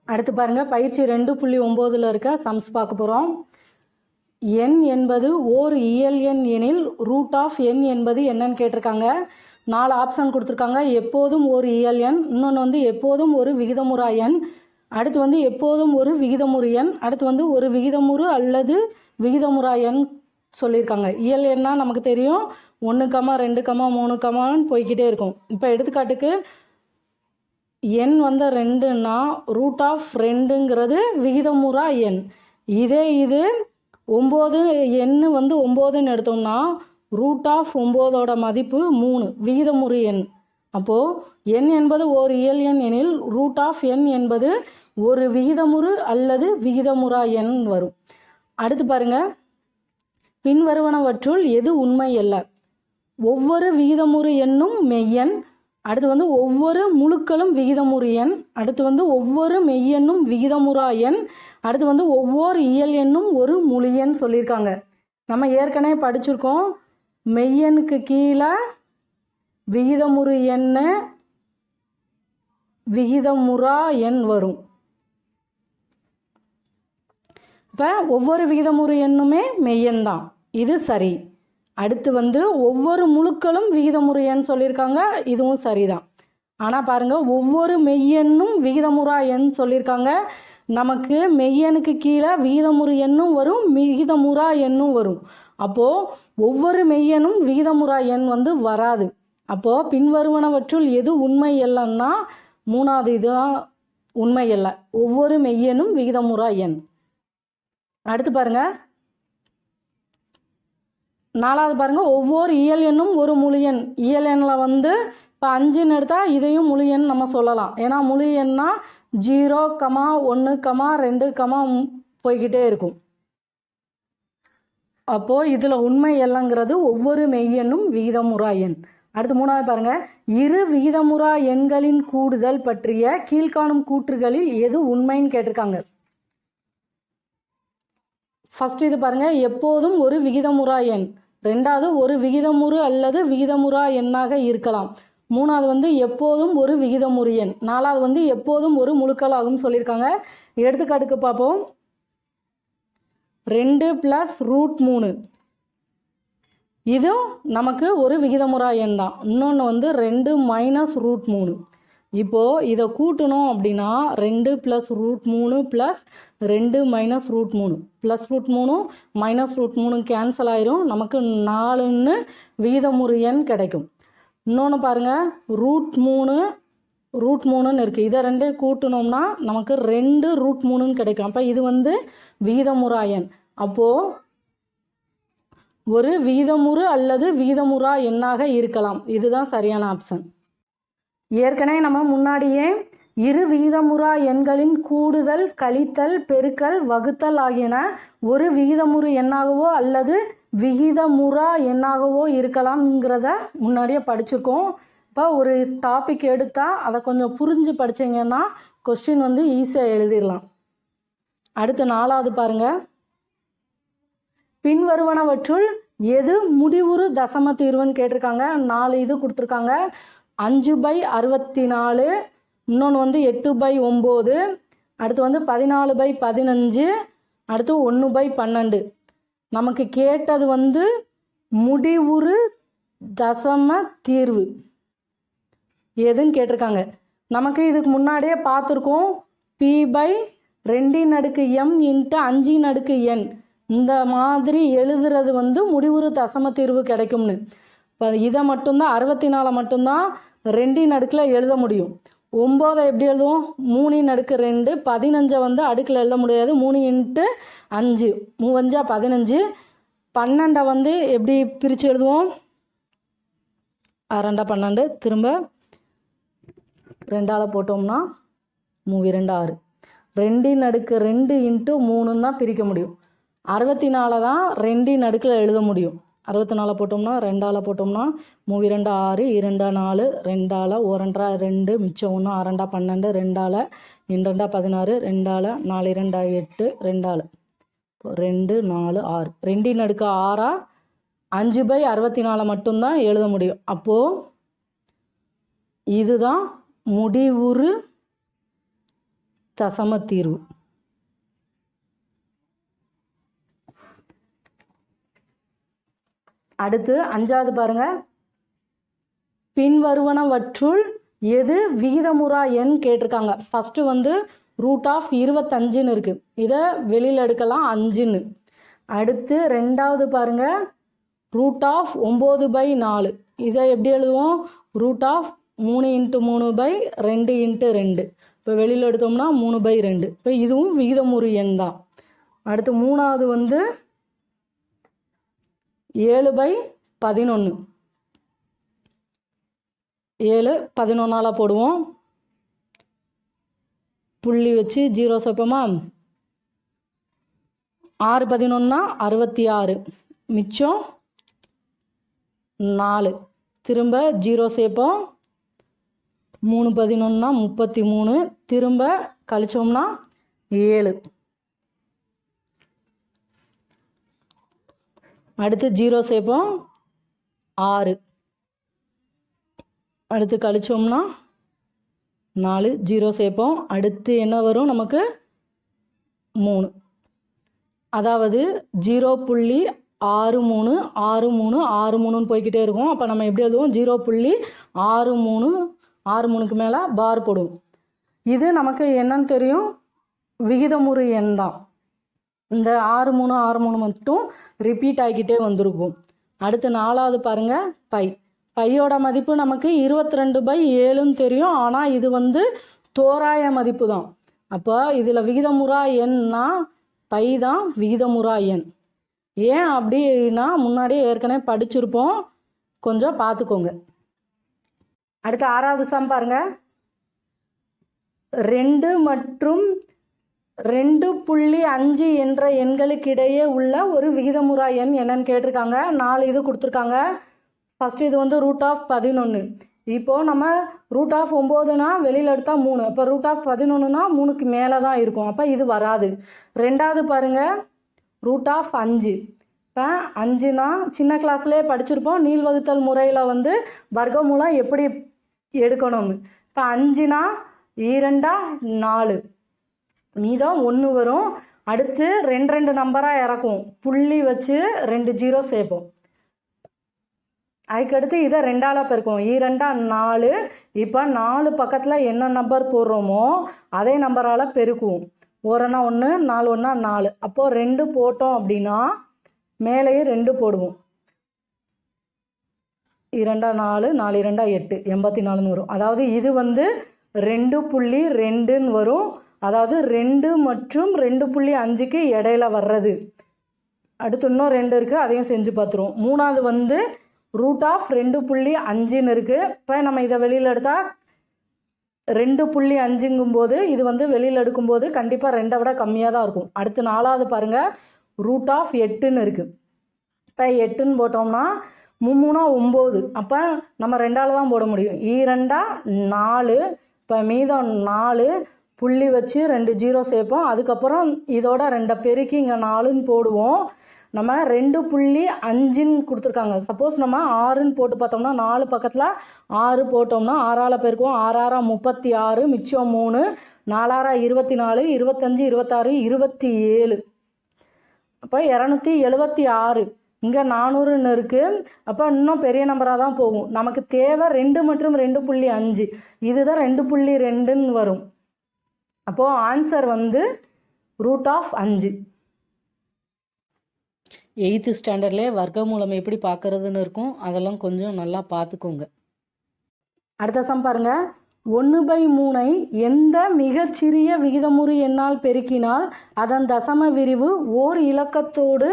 அடுத்து பாருங்கள் பயிற்சி 2.9 இருக்க சம்ஸ் பார்க்க போகிறோம். எண் என்பது ஓர் இயல் எண் எனில் ரூட் ஆஃப் எண் என்பது என்னன்னு கேட்டிருக்காங்க. 4 ஆப்ஷன் கொடுத்துருக்காங்க. எப்போதும் ஒரு இயல் எண், இன்னொன்று வந்து எப்போதும் ஒரு விகிதமுறா எண், அடுத்து வந்து எப்போதும் ஒரு விகிதமுறு எண், அடுத்து வந்து ஒரு விகிதமுறு அல்லது விகிதமுறா எண் சொல்லியிருக்காங்க. இயல் எண்ணா நமக்கு தெரியும் 1, 2, 3 போய்கிட்டே இருக்கும். இப்போ எடுத்துக்காட்டுக்கு எண் வந்து 2ன்னா ரூட் ஆஃப் 2ங்கிறது விகிதமுறா எண். இதே இது 9 எண் வந்து 9ன்னு எடுத்தோம்னா ரூட் ஆஃப் 9ஓட மதிப்பு 3 விகிதமுறு எண். அப்போது எண் என்பது ஒரு இயல் எண் எனில் ரூட் ஆஃப் எண் என்பது ஒரு விகிதமுறு அல்லது விகிதமுறா எண் வரும். அடுத்து பாருங்க, பின்வருவனவற்றுள் எது உண்மை அல்ல? ஒவ்வொரு விகிதமுறு எண்ணும் மெய்யெண், அடுத்து வந்து ஒவ்வொரு முழுக்களும் விகிதமுறு எண், அடுத்து வந்து ஒவ்வொரு மெய்யெண்ணும் விகிதமுறா எண், அடுத்து வந்து ஒவ்வொரு இயல் எண்ணும் ஒரு முழு எண் சொல்லியிருக்காங்க. நம்ம ஏற்கனவே படிச்சிருக்கோம், மெய்யெண்ணுக்கு கீழே விகிதமுறு எண் விகிதமுறா எண் வரும். இப்போ ஒவ்வொரு விகிதமுறு எண்ணுமே மெய்யெண் தான், இது சரி. அடுத்து வந்து ஒவ்வொரு முழுக்களும் விகிதமுறு எண் சொல்லியிருக்காங்க, இதுவும் சரிதான். ஆனால் பாருங்கள், ஒவ்வொரு மெய்யெண்ணும் விகிதமுறா எண் சொல்லியிருக்காங்க. நமக்கு மெய்யெண்ணுக்கு கீழே விகிதமுறு எண்ணும் வரும், விகிதமுறா எண்ணும் வரும். அப்போது ஒவ்வொரு மெய்யெண்ணும் விகிதமுறா எண் வந்து வராது. அப்போது பின்வருவனவற்றுள் எது உண்மை இல்லைன்னா 3வது இதுதான் உண்மை இல்லை, ஒவ்வொரு மெய்யெண்ணும் விகிதமுறா எண். அடுத்து பாருங்கள் 4வது பாருங்கள், ஒவ்வொரு இயல் எண்ணும் ஒரு முழு எண். இயல் எண்ணில் வந்து இப்போ 5ன்னு எடுத்தால் இதையும் முழு எண் நம்ம சொல்லலாம். ஏன்னா முழு எண்ணா 0, 1, 2 போய்கிட்டே இருக்கும். அப்போது இதில் உண்மை இல்லைங்கிறது ஒவ்வொரு மெய்யெண்ணும் விகிதமுறா எண். அடுத்து 3வது பாருங்கள், இரு விகிதமுறா எண்களின் கூடுதல் பற்றிய கீழ்காணும் கூற்றுகளில் எது உண்மைன்னு கேட்டிருக்காங்க. ஃபஸ்ட் இது பாருங்கள், எப்போதும் ஒரு விகிதமுறா எண். 2வது ஒரு விகிதமுறு அல்லது விகிதமுறா எண்ணாக இருக்கலாம். 3வது வந்து எப்போதும் ஒரு விகிதமுறு எண். 4வது வந்து எப்போதும் ஒரு முழுக்களாகும் சொல்லியிருக்காங்க. எடுத்துக்காட்டுக்கு பார்ப்போம். 2 + √3 இதுவும் நமக்கு ஒரு விகிதமுறா எண் தான். இன்னொன்று வந்து 2 - √3. இப்போது இதை கூட்டணும் அப்படின்னா 2 + √3 + 2 - √3 +√3 -√3 கேன்சல் ஆயிரும். நமக்கு 4ன்னு விகிதமுறு எண் கிடைக்கும். இன்னொன்று பாருங்கள், √3ன்னு இருக்குது. இதை 2 கூட்டணும்னா நமக்கு 2 √3ன்னு கிடைக்கும். அப்போ இது வந்து விகிதமுறா எண். அப்போது ஒரு விகிதமுறு அல்லது விகிதமுறா எண்ணாக இருக்கலாம். இதுதான் சரியான ஆப்ஷன். ஏற்கனவே நம்ம முன்னாடியே இரு விகிதமுறா எண்களின் கூடுதல், கழித்தல், பெருக்கல், வகுத்தல் ஆகியன ஒரு விகிதமுறு எண்ணாகவோ அல்லது விகிதமுறா எண்ணாகவோ இருக்கலாம்ங்கிறத முன்னாடியே படிச்சிருக்கோம். இப்போ ஒரு டாபிக் எடுத்தால் அதை கொஞ்சம் புரிஞ்சு படித்தீங்கன்னா கொஸ்டின் வந்து ஈஸியாக எழுதிடலாம். அடுத்து 4வது பாருங்கள், பின்வருவனவற்றுள் எது முடிவுறு தசம தீர்வுன்னு கேட்டிருக்காங்க. 4 இது கொடுத்துருக்காங்க. 5/64, இன்னொன்று வந்து 8/9, அடுத்து வந்து 14/15, அடுத்து 1/12. நமக்கு கேட்டது வந்து முடிவுறு தசம தீர்வு எதுன்னு கேட்டிருக்காங்க. நமக்கு இதுக்கு முன்னாடியே பார்த்துருக்கோம், p/2m × 5n இந்த மாதிரி எழுதுறது வந்து முடிவுறு தசம தீர்வு கிடைக்கும்னு. இப்போ இதை மட்டும்தான் 64 மட்டும்தான் 2 எழுத முடியும். 9 எப்படி எழுதுவோம், 3 2, 15 வந்து அடுக்கில் எழுத முடியாது, 3 × 5 3 5 15. 12 வந்து எப்படி பிரித்து எழுதுவோம், 2 12, திரும்ப 2ஆல் போட்டோம்னா 3 2 6. 2 × 3 தான் பிரிக்க முடியும். 64 தான் 2 எழுத முடியும். 64 போட்டோம்னா 2ஆல் போட்டோம்னா 3 2 6, 2 4, 2ஆல் 1 2, மிச்சம் 1 6 12, 2ஆல் 2 16, 2ஆல் 4 2 8, 2ஆல் 2 4 6. 2 6 5/64 மட்டும்தான் எழுத முடியும். அப்போது இதுதான் முடிவுறு தசம தீர்வு. அடுத்து 5வது பாருங்க, பின்வருவனவற்றுள் எது விகிதமுறா எண் கேட்டிருக்காங்க. ஃபஸ்ட்டு வந்து √25ன்னு இருக்குது, இதை வெளியில் எடுக்கலாம் 5ன்னு. அடுத்து 2வது பாருங்க, √9/4, இதை எப்படி எழுதுவோம், √3 × 3/2 × 2. இப்போ வெளியில் எடுத்தோம்னா 3/2. இப்போ இதுவும் விகிதமுறு எண் தான். அடுத்து 3வது வந்து 7/11, 7 11ஆல் போடுவோம், புள்ளி வச்சு 0 சேர்ப்போமா. 6 11 66, மிச்சம் 4, திரும்ப 0 சேர்ப்போம். 3 11 33, திரும்ப கழிச்சோம்னா 7. அடுத்து 0 சேர்ப்போம், 6, அடுத்து கழிச்சோம்னா 4, 0 சேர்ப்போம். அடுத்து என்ன வரும் நமக்கு, 3. அதாவது 0.636363ன்னு போய்கிட்டே இருக்கும். அப்போ நம்ம எப்படி எழுதுவோம், 0.6363க்கு மேலே பார் போடுவோம். இது நமக்கு என்னன்னு தெரியும், விகிதமுறு எண் தான். இந்த 6363 மட்டும் ரிப்பீட் ஆகிக்கிட்டே வந்திருக்கும். அடுத்து 4வது பாருங்கள், பையோட மதிப்பு நமக்கு 22/7ன்னு தெரியும். ஆனால் இது வந்து தோராய மதிப்பு தான். அப்போ இதில் விகிதமுறா எண்ணா பை தான் விகிதமுறா எண். ஏன் அப்படின்னா முன்னாடியே ஏற்கனவே படிச்சிருப்போம், கொஞ்சம் பார்த்துக்கோங்க. அடுத்து 6வது சம் பாருங்க, 2 மற்றும் 2.5 என்ற எண்களுக்கிடையே உள்ள ஒரு விகிதமுறா எண் என்னன்னு கேட்டிருக்காங்க. 4 இது கொடுத்துருக்காங்க. ஃபஸ்ட்டு இது வந்து √11. இப்போது நம்ம √9னா வெளியில் எடுத்தால் 3, அப்போ √11னா 3க்கு மேலே தான் இருக்கும், அப்போ இது வராது. 2வது பாருங்கள், √5. இப்போ 5னா சின்ன கிளாஸ்லேயே படிச்சிருப்போம், நீள்வகுத்தல் முறையில் வந்து வர்க்கமூலம் எப்படி எடுக்கணும்னு. இப்போ 5னா 2 4, மீதம் 1 வரும். அடுத்து 2 நம்பராக இறக்கும், புள்ளி வச்சு 2 0 சேர்ப்போம். அதுக்கடுத்து இதை 2ஆல் பெருக்கும், 2 4. இப்போ 4 பக்கத்தில் என்ன நம்பர் போடுறோமோ அதே நம்பரால் பெருக்குவோம். 1 1 4 1 4. அப்போது 2 போட்டோம் அப்படின்னா மேலேயே 2 போடுவோம். 2 4 4 2 8 84ன்னு வரும். அதாவது இது வந்து 2.2ன்னு வரும். அதாவது 2 மற்றும் 2.5க்கு இடையில வர்றது. அடுத்து இன்னும் 2 இருக்குது, அதையும் செஞ்சு பார்த்துருவோம். 3வது வந்து √2.5ன்னு இருக்குது. இப்போ நம்ம இதை வெளியில் எடுத்தால் 2.5ங்கும்போது இது வந்து வெளியில் எடுக்கும்போது கண்டிப்பாக 2ஐ விட கம்மியாக தான் இருக்கும். அடுத்து 4வது பாருங்கள், √8ன்னு இருக்குது. இப்போ 8ன்னு போட்டோம்னா 3 9, அப்போ நம்ம 2ஆல் தான் போட முடியும். 2 4, இப்போ மீதம் 4, புள்ளி வச்சு 2 0 சேர்ப்போம். அதுக்கப்புறம் இதோட 2 பெருக்கி இங்கே 4ன்னு போடுவோம். நம்ம 2.5ன்னு கொடுத்துருக்காங்க. சப்போஸ் நம்ம 6ன்னு போட்டு பார்த்தோம்னா 4 பக்கத்தில் 6 போட்டோம்னா 6ஆல் பெருக்குவோம். 6 6 36, மிச்சம் 3, 4 6 24, 25 26 27. அப்போ 276. இங்கே 400ன்னு இருக்குது. அப்போ இன்னும் பெரிய நம்பராக தான் போகும். நமக்கு தேவை 2 மற்றும் 2.5. இதுதான் 2.2ன்னு வரும். அப்போது ஆன்சர் வந்து √5. 8th ஸ்டாண்டர்ட்லேயே வர்க்கமூலம் எப்படி பார்க்குறதுன்னு இருக்கும், அதெல்லாம் கொஞ்சம் நல்லா பார்த்துக்கோங்க. அடுத்த சம் பாருங்கள், 1/3ஐ எந்த மிகச்சிறிய விகிதமுறு எண்ணால் பெருக்கினால் அதன் தசம விரிவு ஓர் இலக்கத்தோடு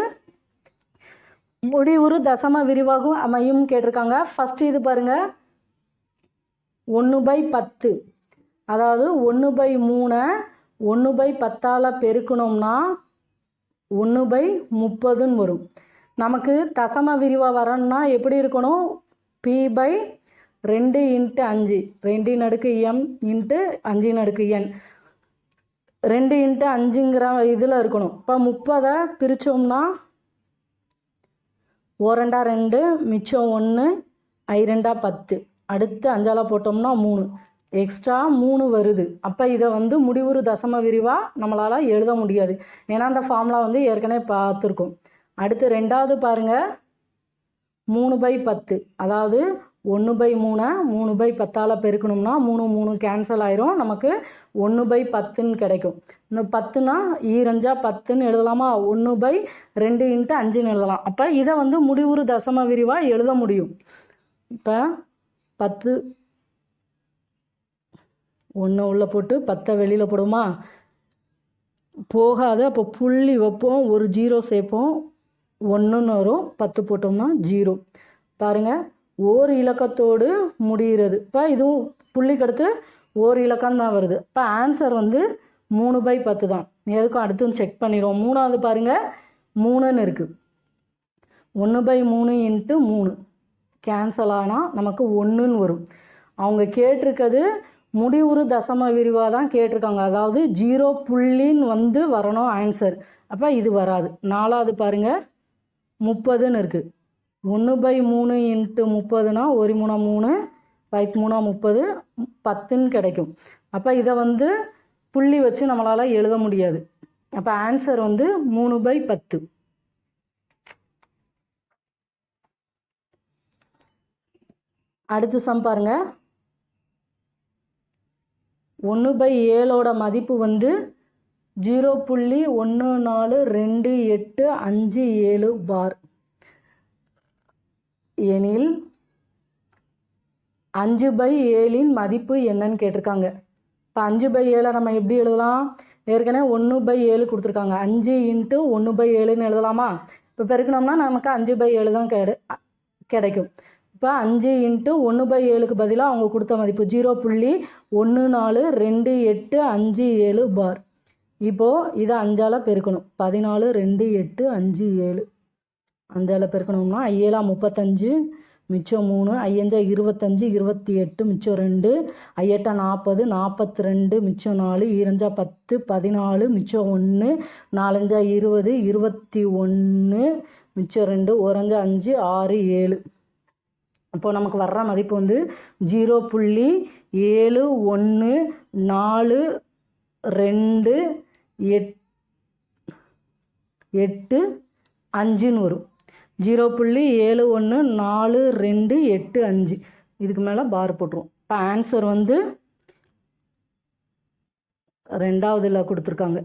முடிவுறு தசம விரிவாகவும் அமையும் கேட்டிருக்காங்க. ஃபஸ்ட்டு இது பாருங்கள், 1/10. அதாவது 1/3 1/10ஆல் பெருக்கணும்னா 1/30ன்னு வரும். நமக்கு தசம விரிவாக வரணும்னா எப்படி இருக்கணும், p/2 × 5, 2m × 5n, 2 × 5ங்கிற இதில் இருக்கணும். இப்போ 30 பிரித்தோம்னா 1 2 2, மிச்சம் 1, I 2 10. அடுத்து 5ஆல் போட்டோம்னா 3. எக்ஸ்ட்ரா 3 வருது. அப்போ இதை வந்து முடிவுறு தசம விரிவாக நம்மளால் எழுத முடியாது. ஏன்னா அந்த ஃபார்முலா வந்து ஏற்கனவே பார்த்துருக்கோம். அடுத்து ரெண்டாவது பாருங்கள், 3/10. அதாவது 1/3 3/10 பெருக்கணும்னா 3 3 கேன்சல் ஆயிரும். நமக்கு 1/10 கிடைக்கும். இந்த 10னா ஈரஞ்சா 10 எழுதலாமா? 1/2 × 5 எழுதலாம். அப்போ இதை வந்து முடிவுறு தசம விரிவாக எழுத முடியும். இப்போ 10 1 உள்ள போட்டு 10 வெளியில் போடுமா? போகாது. அப்போ புள்ளி வைப்போம், ஒரு 0 சேர்ப்போம், 1ன்னு வரும். 10 போட்டோம்னா 0. பாருங்கள், ஓர் இலக்கத்தோடு முடிகிறது. இப்போ இதுவும் புள்ளிக்கு அடுத்து ஓர் இலக்கம் தான் வருது. இப்போ ஆன்சர் வந்து 3/10 தான். எதுக்கும் அடுத்தும் செக் பண்ணிடுவோம். மூணாவது பாருங்கள், 3ன்னு இருக்குது. 1/3 × 3 கேன்சல் ஆனால் நமக்கு 1ன்னு வரும். அவங்க கேட்டிருக்கிறது முடிவுறு தசம விரிவாக தான் கேட்டிருக்காங்க. அதாவது 0 புள்ளின்னு வந்து வரணும் ஆன்சர். அப்போ இது வராது. நாலாவது பாருங்கள், 30ன்னு இருக்குது. 1/3 × 30னா 1 3 3 5 3 30 10ன்னு கிடைக்கும். அப்போ இதை வந்து புள்ளி வச்சு நம்மளால் எழுத முடியாது. அப்போ ஆன்சர் வந்து 3/10. அடுத்து சம் பாருங்கள். 1/7 மதிப்பு வந்து 0.142857 பார் எனில் 5/7 மதிப்பு என்னன்னு கேட்டிருக்காங்க. இப்போ 5/7 நம்ம எப்படி எழுதலாம்? ஏற்கனவே 1/7 கொடுத்துருக்காங்க. 5 × 1/7ன்னு எழுதலாமா? இப்போ பெருக்கணும்னா நமக்கு 5/7 தான் கிடைக்கும். இப்போ 5 × 1/7க்கு பதிலாக அவங்க கொடுத்த மதிப்பு 0.142857 பார். இப்போது இதை 5ஆல் பெருக்கணும். 14 2 8 5 7. 5ஆல் பெருக்கணும்னா 5 35 மிச்சம் 3, 5 25 28 மிச்சம் 2, 5 40 42 மிச்சம் 4, 2 10 14 மிச்சம் 1, 4 20 21 மிச்சம் 2, 1 5 6 7. இப்போது நமக்கு வர்ற மதிப்பு வந்து 0.7142885 வரும். 0.7142885. இதுக்கு மேலே பார் போட்டுருவோம். இப்போ ஆன்சர் வந்து ரெண்டாவதுல கொடுத்துருக்காங்க.